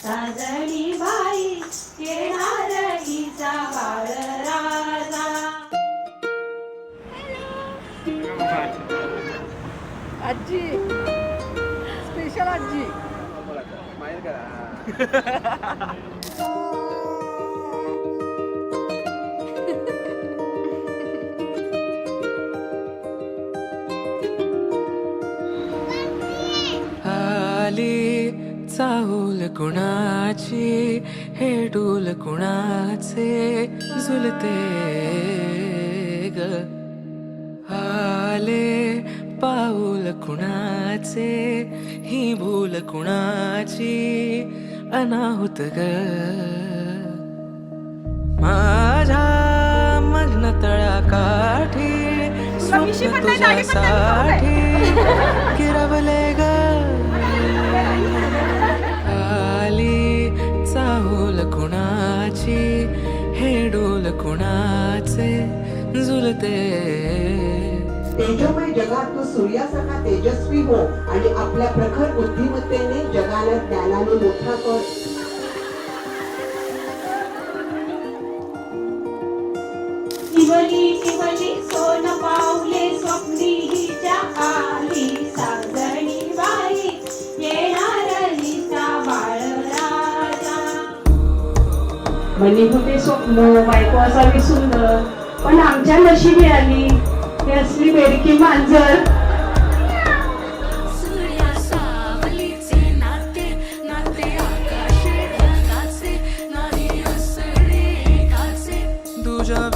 साजणी बाई येणार हिचा बाळ राजा. आजी स्पेशल आजी. आली चाहूल कुणाची हे डूल कुणाचे झुलते ग. आले पाऊल कुणाचे ही भूल कुणाची अनाहुत ग. माझ्या मग्न तळाकाठी स्वप्न तुझ्यासाठी गिरवले ग. आली चाहूल कुणाची हे डोल कुणाचे झुलते. तेजोमय जगात तू सूर्यासारखा तेजस्वी हो आणि आपल्या प्रखर बुद्धिमत्तेने जगाला ज्ञानाने मोठा कर. टिवली टिवली सोन पावले स्वप्नी हिच्या आली. साजणी बाई येणार हिचा बाळ राजा. मनी होते स्वप्न बायको असावी सुंदर, पण आमच्या नशिबी आली ती असली बेडकी मांजर. तुझ्या